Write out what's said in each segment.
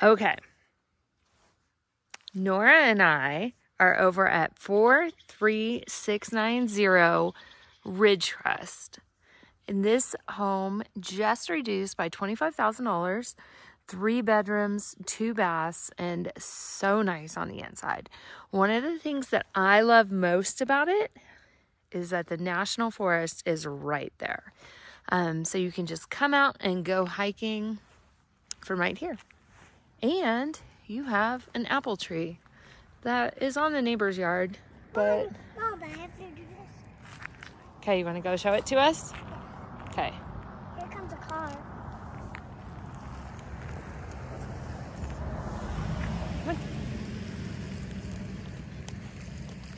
Okay. Nora and I are over at 43690 Ridgecrest. And this home just reduced by $25,000, 3 bedrooms, 2 baths, and so nice on the inside. One of the things that I love most about it is that the National Forest is right there. So you can just come out and go hiking from right here. And you have an apple tree that is on the neighbor's yard, but... Mom, I have to do this. Okay, you want to go show it to us? Okay. Here comes a car.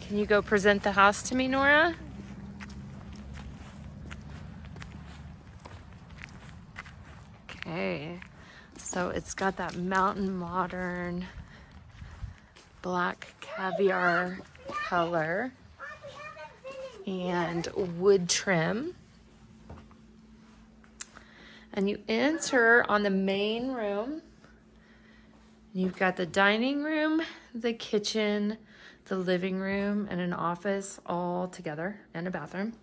Can you go present the house to me, Nora? Okay. So it's got that mountain modern black caviar color and wood trim. And you enter on the main room. You've got the dining room, the kitchen, the living room, and an office all together, and a bathroom.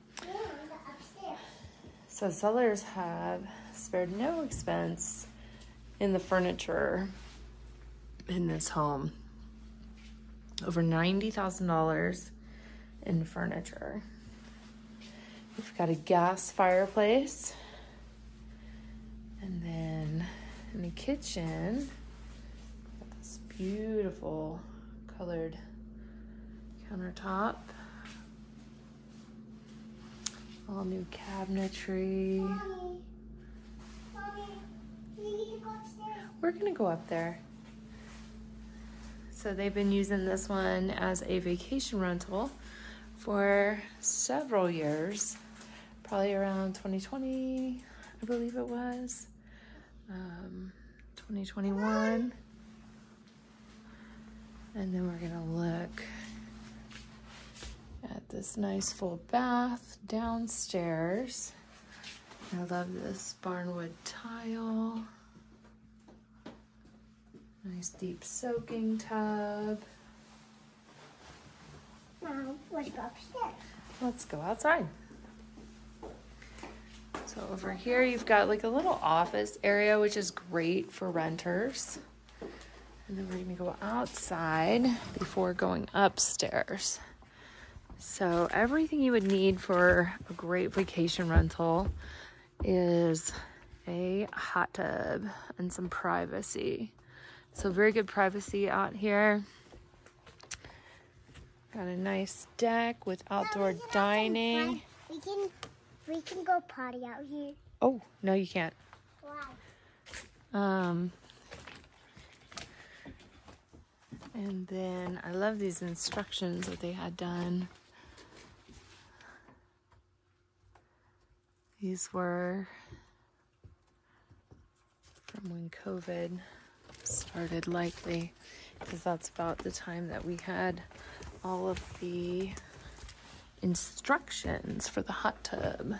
So sellers have spared no expense in the furniture in this home. Over $90,000 in furniture. You've got a gas fireplace. And then in the kitchen, this beautiful colored countertop. All new cabinetry. Mommy, do you need to go upstairs? We're gonna go up there. So they've been using this one as a vacation rental for several years, probably around 2020, I believe it was, 2021. And then we're gonna look at this nice full bath downstairs. I love this barnwood tile. Nice deep soaking tub. Mom, let's go upstairs. Let's go outside. So over here you've got like a little office area, which is great for renters. And then we're gonna go outside before going upstairs. So everything you would need for a great vacation rental is a hot tub and some privacy. So very good privacy out here. Got a nice deck with outdoor dining. We can go potty out here. Oh, no you can't. Why? And then I love these instructions that they had done. These were from when COVID started, likely, because that's about the time that we had all of the instructions for the hot tub.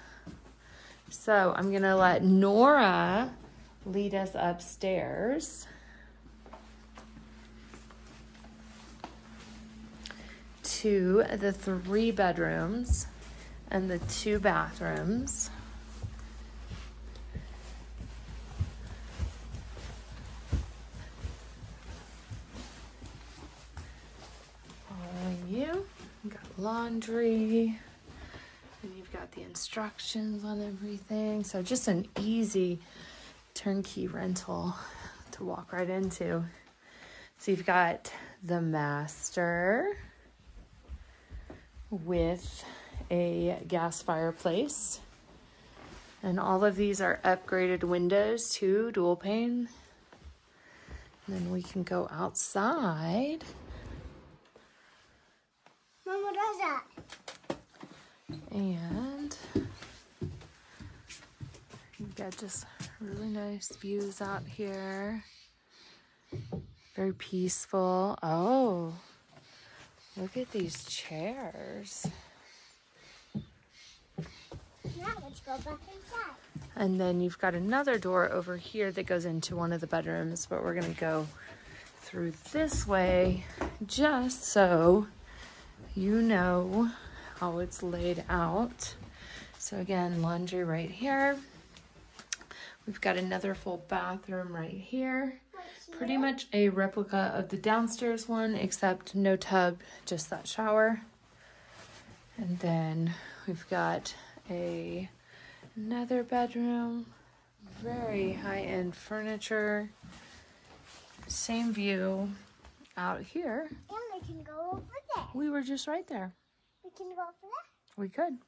So I'm gonna let Nora lead us upstairs to the 3 bedrooms and the 2 bathrooms. Following you, you've got laundry, and you've got the instructions on everything. So just an easy turnkey rental to walk right into. So you've got the master with a gas fireplace, and all of these are upgraded windows to dual pane. And then we can go outside. Mom, what is that? And you've got just really nice views out here. Very peaceful. Oh, look at these chairs. Now let's go back inside. And then you've got another door over here that goes into one of the bedrooms, but we're gonna go through this way just so you know how it's laid out. So again, laundry right here. We've got another full bathroom right here. Pretty much a replica of the downstairs one, except no tub, just that shower. And then we've got another bedroom, very high-end furniture. Same view out here. And we can go over there. We were just right there. We can go over there. We could.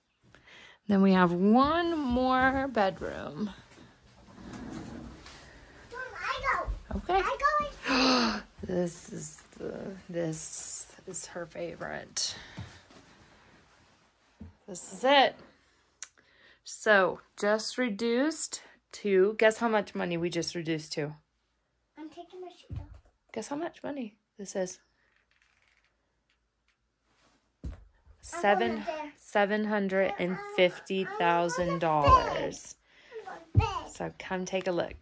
Then we have one more bedroom. Mom, I go. Okay. I go. This is her favorite. This is it. So just reduced to, guess how much money we just reduced to? I'm taking my shoes off. Guess how much money this is? I'm going there. $750,000. I'm going there. So come take a look.